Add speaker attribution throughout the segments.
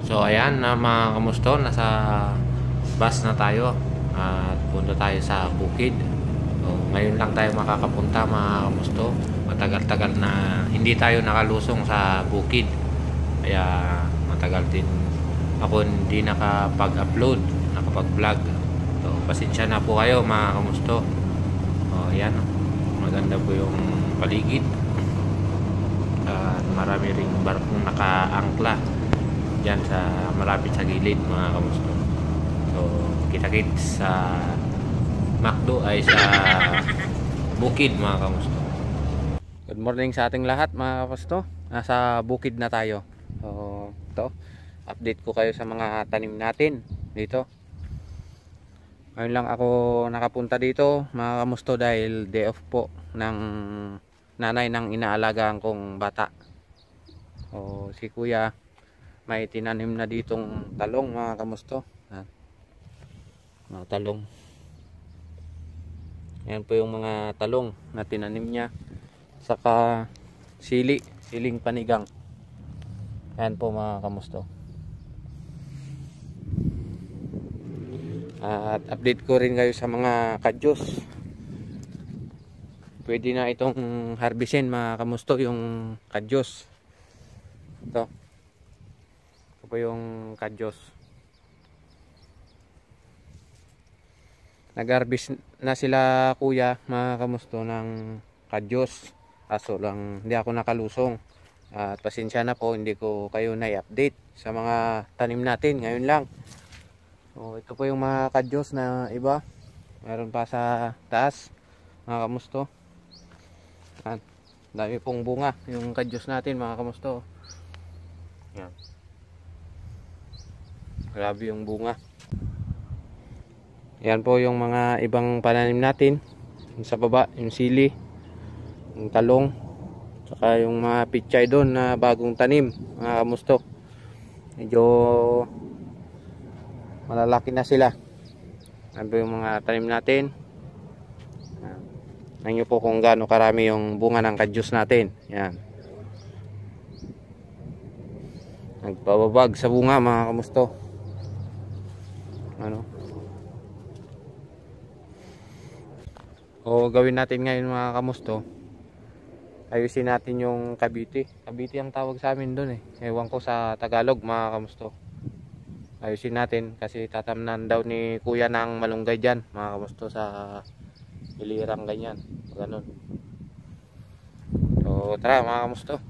Speaker 1: So ayan na mga kamusto, nasa bus na tayo at punta tayo sa bukid. So ngayon lang tayo makakapunta mga kamusto. Matagal-tagal na hindi tayo nakalusong sa bukid. Kaya matagal din ako hindi nakapag-upload, nakapag-vlog. So pasensya na po kayo mga kamusto. So ayan, maganda po yung paligid. Marami ring barkong nakaangkla dyan sa malapit sa gilid mga kamusto. So kita-kits sa McDo ay sa bukid mga kamusto. Good morning sa ating lahat mga kamusto. Nasa bukid na tayo. So ito, update ko kayo sa mga tanim natin dito. Ngayon lang ako nakapunta dito mga kamusto dahil day off po ng nanay ng inaalagaan kong bata. So si kuya may tinanim na ditong talong mga kamusto. Mga talong. Ayan po yung mga talong na tinanim niya. Saka siling panigang. Ayan po mga kamusto. At update ko rin kayo sa mga kadyos. Pwede na itong harbisin mga kamusto yung kadyos. Ito po yung kadyos. Nag-harvest na sila kuya mga kamusto ng kadyos. Aso lang hindi ako nakalusong. At pasensya na po, hindi ko kayo na-update sa mga tanim natin ngayon lang. So ito po yung mga kadyos na iba. Meron pa sa taas mga kamusto. At dami pong bunga yung kadyos natin mga kamusto. Yan. Grabe yung bunga. Yan po yung mga ibang pananim natin. Sa baba, yung sili, yung talong, saka yung mga pichay doon na bagong tanim, mga kamusto. Medyo malalaki na sila. Yan po yung mga tanim natin. Tingnan nyo po kung gaano karami yung bunga ng kadyos natin. Yan. Nagpababag sa bunga mga kamusto. Ano? O gawin natin ngayon mga kamusto, ayusin natin yung kabiti. Kabiti ang tawag sa amin doon eh. Ewan ko sa Tagalog mga kamusto. Ayusin natin kasi tatamnan daw ni kuya ng malunggay dyan mga kamusto sa ilirang ganyan. Ganun. So tara mga kamusto.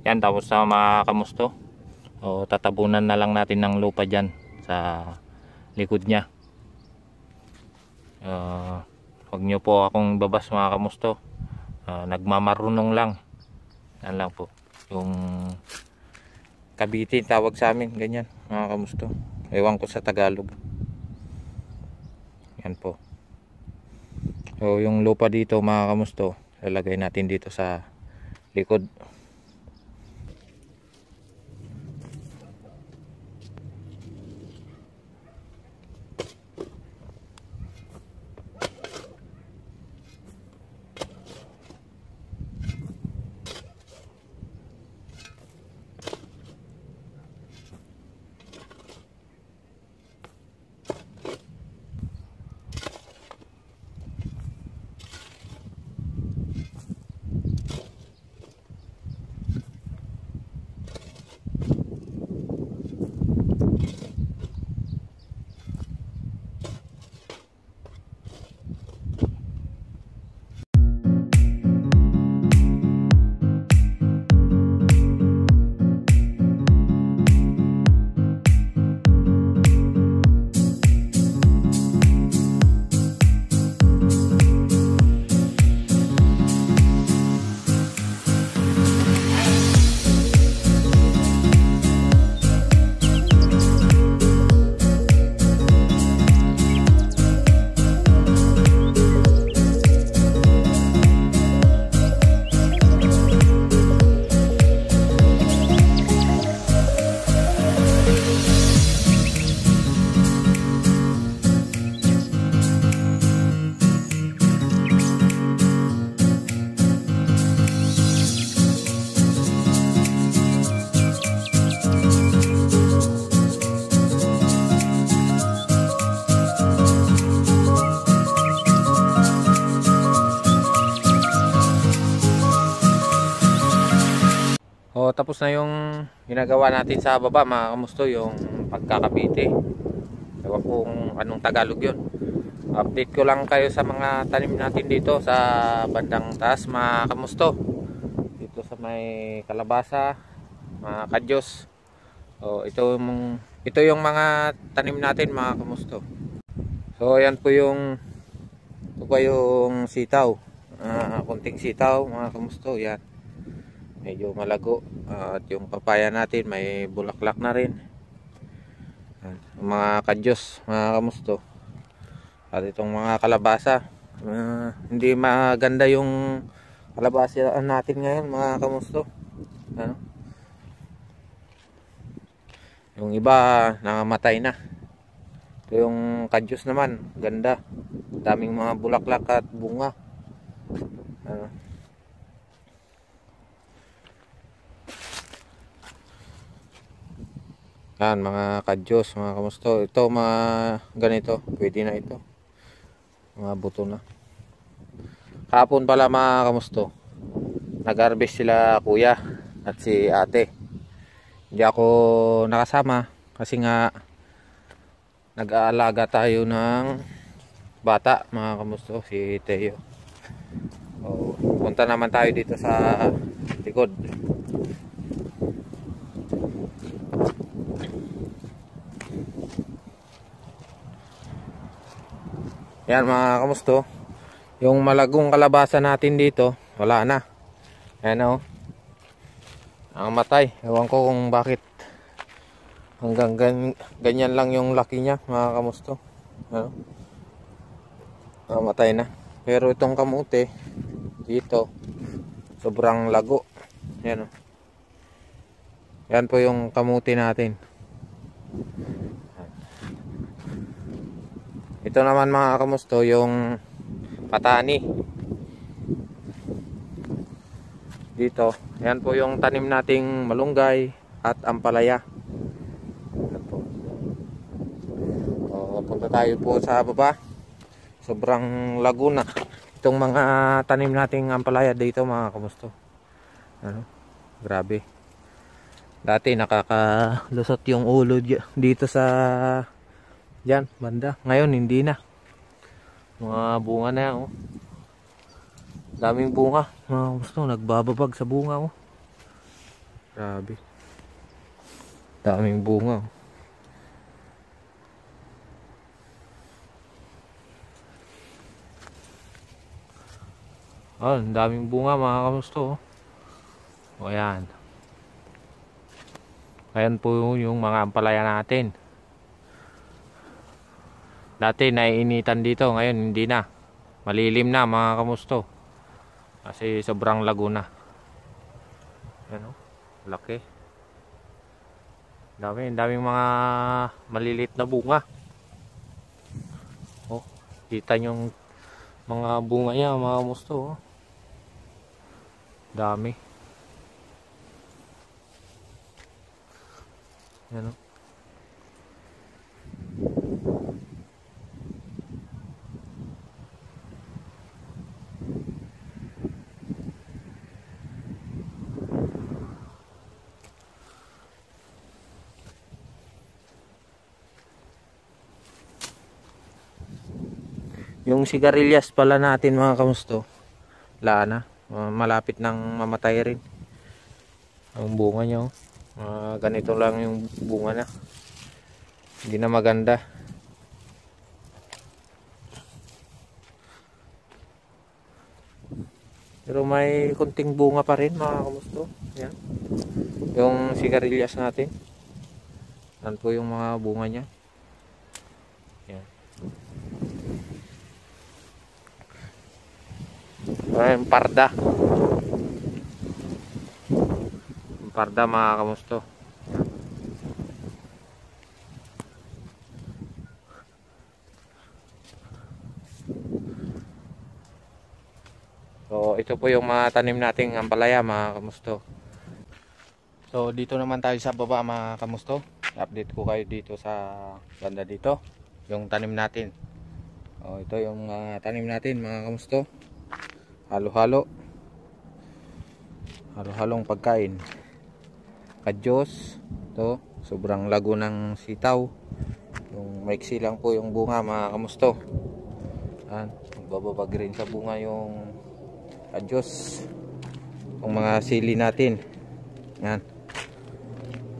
Speaker 1: Yan, tapos sa mga kamusto, o tatabunan na lang natin ng lupa dyan sa likod nya. Huwag nyo po akong babas mga kamusto. Nagmamarunong lang. Yan lang po yung kabiti tawag sa amin, ganyan mga kamusto. Ewan ko sa Tagalog. Yan po. So yung lupa dito mga kamusto, lalagay natin dito sa likod. tapos na yung ginagawa natin sa baba mga kamusto, yung pagkakapite. Ewan ko kung anong Tagalog yun. Update ko lang kayo sa mga tanim natin dito sa bandang taas mga kamusto. Dito sa may kalabasa, mga kadyos. So ito yung mga tanim natin mga kamusto. So ayan po yung sitaw. Kunting sitaw mga kamusto, yan. Medyo malago. At yung papaya natin may bulaklak na rin. Mga kadyos mga kamusto. At itong mga kalabasa, hindi maganda yung kalabasa natin ngayon mga kamusto. Ano? Yung iba nangamatay na. Ito yung kadyos naman, ganda. Daming mga bulaklak at bunga. Ano? Yan mga kadyos mga kamusto. Ito mga ganito, pwede na ito. Mga buto na. Kahapon pala mga kamusto, nag-harvest sila kuya at si ate. Hindi ako nakasama kasi nga nag-aalaga tayo ng bata mga kamusto, si Teo. So, punta naman tayo dito sa likod. Yan mga kamusto, yung malagong kalabasa natin dito wala na. Ayan o, ang matay. Ewan ko kung bakit hanggang ganyan lang yung laki niya mga kamusto. Ano? Matay na. Pero itong kamote dito sobrang lago. Yan o, yan po yung kamote natin. Ito naman mga kamusto yung patani. Dito, yan po yung tanim nating malunggay at ampalaya. So, punta tayo po sa baba. Sobrang lago na itong mga tanim nating ampalaya dito mga kamusto. Ano? Grabe. Dati nakakalusot yung ulo dito sa yan, banda. Ngayon hindi na. Mga bunga na yan, oh. Daming bunga. Mga gusto, nagbababag sa bunga, oh. Grabe. Daming bunga, oh. Oh, daming bunga mga kamusto, oh. O yan. Ayan po yung mga ampalaya natin. Dati naiinitan dito, ngayon hindi na. Malilim na mga kamusto. Kasi sobrang lago na. Ayan o, laki. Daming mga malilit na bunga. Oh, kita nyo yung mga bunga niya mga kamusto, oh. Dami. Ayan o. Yung sigarilyas pala natin mga kamusto, wala na. Malapit nang mamatay rin. Ang bunga niya, oh. Ganito lang yung bunga na. Hindi na maganda. Pero may kunting bunga pa rin mga kamusto. Yan. Yung sigarilyas natin. Yan po yung mga bunga niya. Yan. Ayan, parda. Parda mga kamusto. So ito po yung mga tanim nating ampalaya mga kamusto. So dito naman tayo sa baba mga kamusto. Update ko kayo dito sa banda dito. Yung tanim natin. Ito yung tanim natin mga kamusto. Halo-halo. Halo-halong pagkain.
Speaker 2: kadyos. To, sobrang lago ng sitaw. Yung maiksi lang po yung bunga mga kamusto. Yan, magbababag rin sa bunga yung kadyos. Yung mga sili natin. Yan.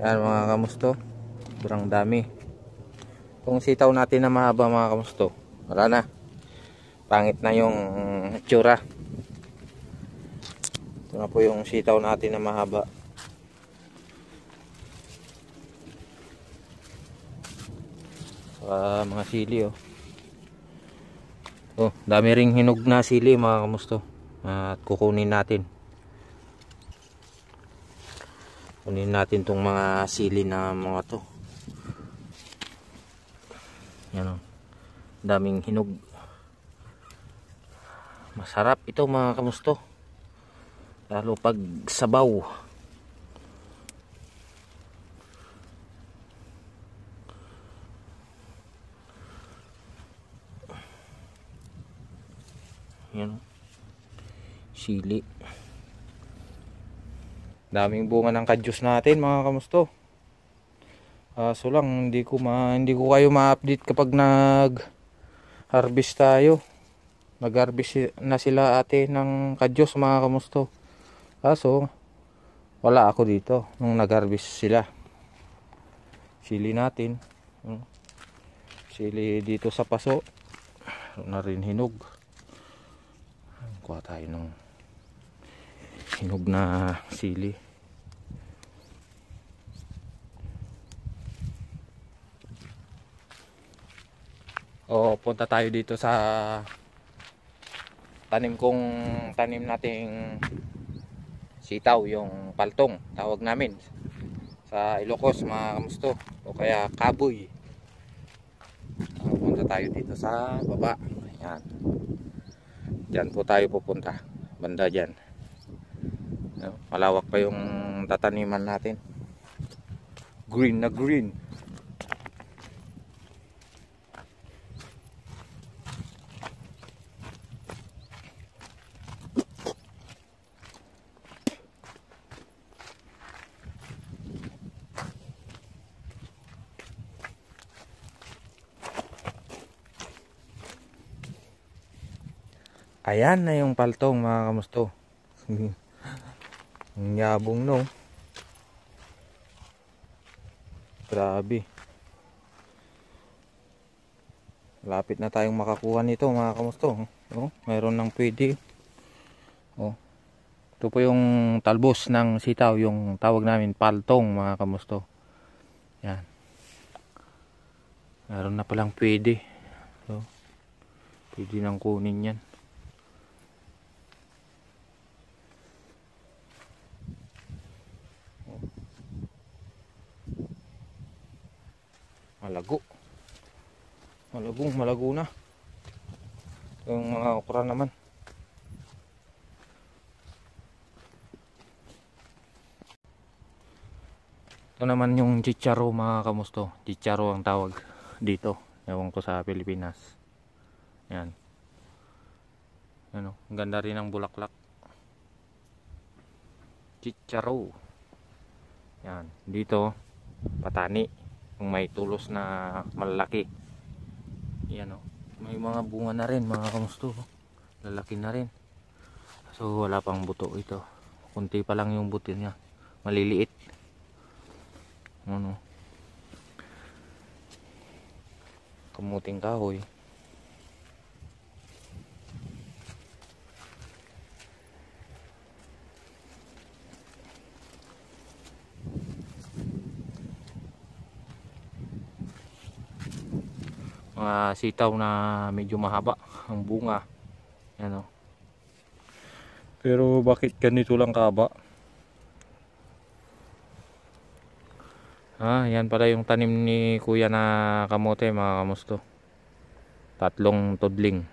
Speaker 2: Yan mga kamusto. Sobrang dami. Kung sitaw natin na mahaba mga kamusto, wala na. Pangit na yung itsura. Ito na po yung sitaw natin na mahaba. Mga sili oh. Oh, dami ring hinog na sili mga kamusto. At kukunin natin. Kunin natin tong mga sili na mga to. Yan oh. Daming hinog. Masarap ito mga kamusto. Lalo pag sabaw. Yan. Sili. Daming bunga ng kadyos natin mga kamusto. So lang hindi ko kayo ma-update kapag nag-harvest tayo. Nag-harvest na sila ate ng kadyos mga kamusto. Kaso wala ako dito nung nag-harvest sila. Sili natin. Sili dito sa paso. Na rin hinog. Kuha tayo ng hinog na sili. Punta tayo dito sa tanim nating sitaw, yung paltong tawag namin sa Ilocos mga kamusto, o kaya kaboy. Punta tayo dito sa baba. Ayan. Diyan po tayo pupunta, banda dyan. Malawak pa yung tataniman natin. Green na green. Ayan na yung paltong mga kamusto. Ang yabong no. Grabe. Lapit na tayong makakuha nito mga kamusto. Mayroon nang pwede. Ito po yung talbos ng sitaw, yung tawag namin paltong mga kamusto. Yan. Mayroon na palang pwede. Pwede nang kunin yan. Malago na yung mga okra naman. Ito naman yung chicharo mga kamusto. Chicharo ang tawag dito, ewan ko sa Pilipinas. Yan. Ang ganda rin ng bulaklak. Chicharo. Yan, dito patani, yung may tulos na malaki. Yan may mga bunga na rin mga kamusto. Lalaki na rin. So wala pang buto ito. Kunti pa lang yung buto niya. Maliliit. Kamuting kahoy. Mga sitaw na medyo mahaba ang bunga. Yan Pero bakit ganito lang kahaba? Yan pala yung tanim ni kuya na kamote mga kamusto. 3 tudling.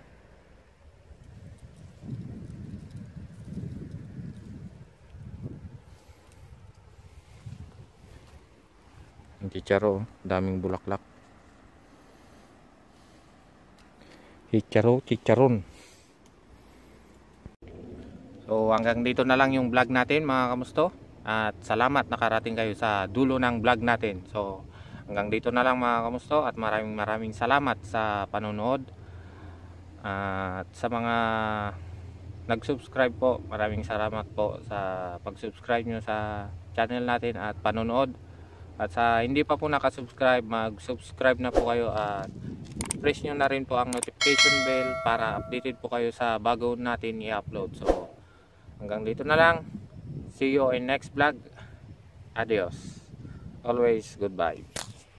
Speaker 2: Yung chicharo, daming bulaklak. Chicharon. So hanggang dito na lang yung vlog natin mga kamusto. At salamat nakarating kayo sa dulo ng vlog natin. So hanggang dito na lang mga kamusto, at maraming salamat sa panonood. At sa mga nag-subscribe po, maraming salamat po sa pag-subscribe nyo sa channel natin at panonood. At sa hindi pa po nakasubscribe, mag-subscribe na po kayo at press nyo na rin po ang notification bell para updated po kayo sa bago natin i-upload. So hanggang dito na lang. See you in next vlog. Adios. Always goodbye.